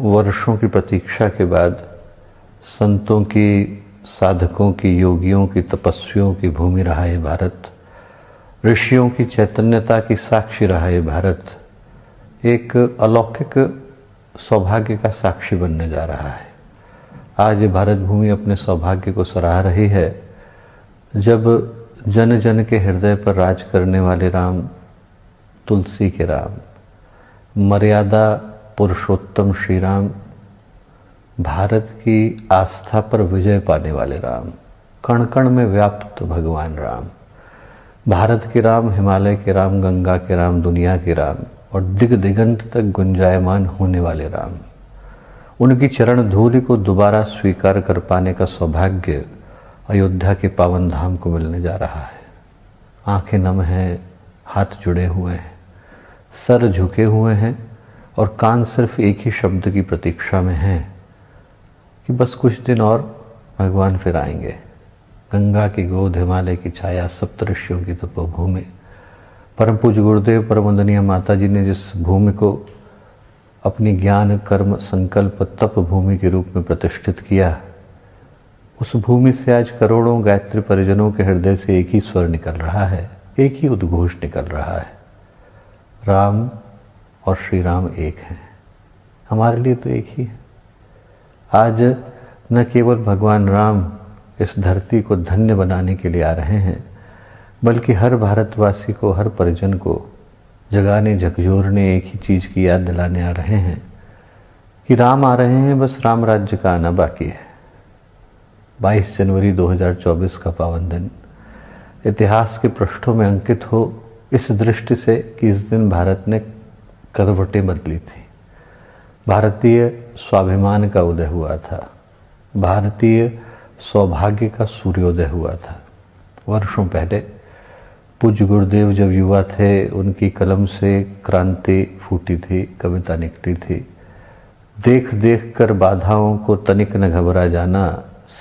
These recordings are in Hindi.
वर्षों की प्रतीक्षा के बाद संतों की, साधकों की, योगियों की, तपस्वियों की भूमि रहा है भारत, ऋषियों की चैतन्यता की साक्षी रहा है भारत, एक अलौकिक सौभाग्य का साक्षी बनने जा रहा है। आज ये भारत भूमि अपने सौभाग्य को सराह रही है जब जन जन के हृदय पर राज करने वाले राम, तुलसी के राम, मर्यादा पुरुषोत्तम श्री राम, भारत की आस्था पर विजय पाने वाले राम, कण कण में व्याप्त भगवान राम, भारत के राम, हिमालय के राम, गंगा के राम, दुनिया के राम और दिग दिगंत तक गुंजायमान होने वाले राम, उनकी चरण धूलि को दोबारा स्वीकार कर पाने का सौभाग्य अयोध्या के पावन धाम को मिलने जा रहा है। आंखें नम हैं, हाथ जुड़े हुए हैं, सर झुके हुए हैं और कान सिर्फ एक ही शब्द की प्रतीक्षा में हैं कि बस कुछ दिन और भगवान फिर आएंगे। गंगा की गोद, हिमालय की छाया, सप्तऋषियों की तपोभूमि, परम पूज्य गुरुदेव, परम वंदनीय माता जी ने जिस भूमि को अपनी ज्ञान, कर्म, संकल्प, तप भूमि के रूप में प्रतिष्ठित किया, उस भूमि से आज करोड़ों गायत्री परिजनों के हृदय से एक ही स्वर निकल रहा है, एक ही उद्घोष निकल रहा है, राम और श्री राम एक हैं। हमारे लिए तो एक ही है। आज न केवल भगवान राम इस धरती को धन्य बनाने के लिए आ रहे हैं, बल्कि हर भारतवासी को, हर परिजन को जगाने, झकझोरने, एक ही चीज़ की याद दिलाने आ रहे हैं कि राम आ रहे हैं, बस राम राज्य का आना बाकी है। 22 जनवरी 2024 का पावन दिन इतिहास के पृष्ठों में अंकित हो इस दृष्टि से कि इस दिन भारत ने करवटें बदली थी। भारतीय स्वाभिमान का उदय हुआ था, भारतीय सौभाग्य का सूर्योदय हुआ था। वर्षों पहले पूज्य गुरुदेव जब युवा थे, उनकी कलम से क्रांति फूटी थी, कविता निकली थी, देख देख कर बाधाओं को तनिक न घबरा जाना,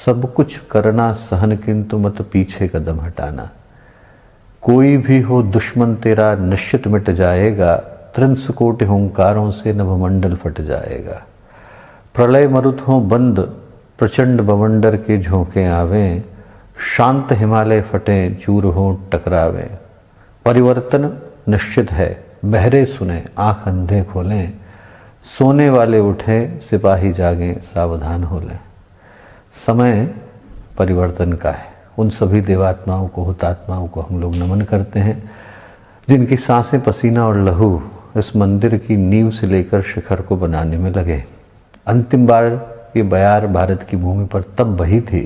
सब कुछ करना सहन किंतु मत पीछे कदम हटाना, कोई भी हो दुश्मन तेरा निश्चित मिट जाएगा, त्रिंस कोटि हुंकारों से नभमंडल फट जाएगा, प्रलय मरुत हो बंद प्रचंड बवंडर के झोंके आवें, शांत हिमालय फटें चूर हो टकरावें, परिवर्तन निश्चित है बहरे सुने आंख अंधे खोलें, सोने वाले उठें सिपाही जागें सावधान हो लें। समय परिवर्तन का है। उन सभी देवात्माओं को, हुतात्माओं को हम लोग नमन करते हैं जिनकी सांसें, पसीना और लहू इस मंदिर की नींव से लेकर शिखर को बनाने में लगे। अंतिम बार ये बयार भारत की भूमि पर तब बही थी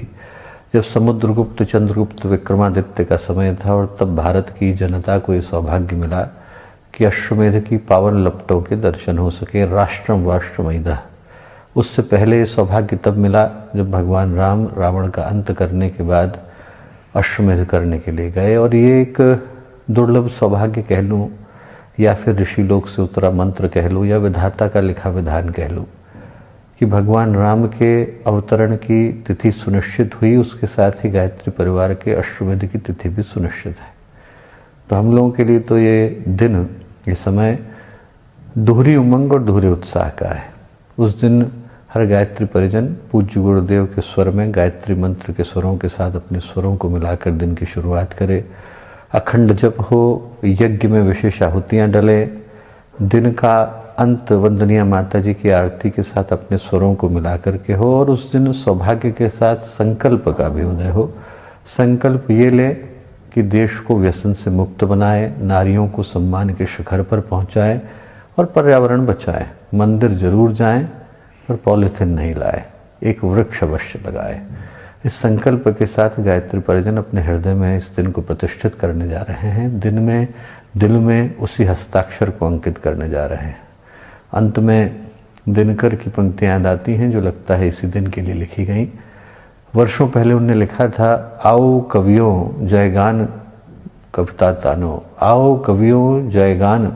जब समुद्रगुप्त, चंद्रगुप्त, विक्रमादित्य का समय था और तब भारत की जनता को ये सौभाग्य मिला कि अश्वमेध की पावन लपटों के दर्शन हो सके। राष्ट्रम वाष्ट्रमैधः। उससे पहले ये सौभाग्य तब मिला जब भगवान राम रावण का अंत करने के बाद अश्वमेध करने के लिए गए। और ये एक दुर्लभ सौभाग्य कह लूँ या फिर ऋषि लोक से उतरा मंत्र कह लूँ या विधाता का लिखा विधान कह लूँ कि भगवान राम के अवतरण की तिथि सुनिश्चित हुई, उसके साथ ही गायत्री परिवार के अश्वमेध की तिथि भी सुनिश्चित है। तो हम लोगों के लिए तो ये दिन, ये समय दोहरी उमंग और दोहरे उत्साह का है। उस दिन हर गायत्री परिजन पूज्य गुरुदेव के स्वर में गायत्री मंत्र के स्वरों के साथ अपने स्वरों को मिलाकर दिन की शुरुआत करे। अखंड जप हो, यज्ञ में विशेष आहुतियाँ डले, दिन का अंत वंदनीय माता जी की आरती के साथ अपने स्वरों को मिलाकर के हो और उस दिन सौभाग्य के साथ संकल्प का भी उदय हो। संकल्प ये ले कि देश को व्यसन से मुक्त बनाए, नारियों को सम्मान के शिखर पर पहुँचाए और पर्यावरण बचाए। मंदिर जरूर जाएं पर पॉलीथिन नहीं लाए, एक वृक्ष अवश्य लगाए। इस संकल्प के साथ गायत्री परिजन अपने हृदय में इस दिन को प्रतिष्ठित करने जा रहे हैं। दिन में, दिल में उसी हस्ताक्षर को अंकित करने जा रहे हैं। अंत में दिनकर की पंक्तियाँ याद आती हैं जो लगता है इसी दिन के लिए लिखी गई। वर्षों पहले उनने लिखा था, आओ कवियों जयगान कविता तानो, आओ कवियों जयगान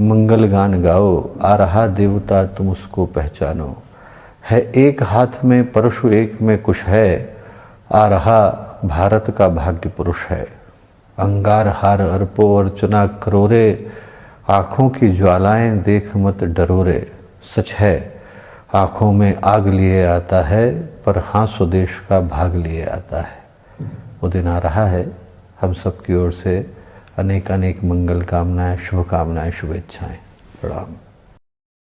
मंगल गान गाओ, आ रहा देवता तुम उसको पहचानो, है एक हाथ में परशु एक में कुश है, आ रहा भारत का भाग्य पुरुष है। अंगार हार अर्पो अर्चना करोरे, आँखों की ज्वालाएं देख मत डरोरे, सच है आँखों में आग लिए आता है पर हाँ स्वदेश का भाग लिए आता है। वो दिन आ रहा है। हम सब की ओर से अनेक अनेक मंगल कामनाएं, शुभकामनाएं, शुभेच्छाएं। प्रणाम।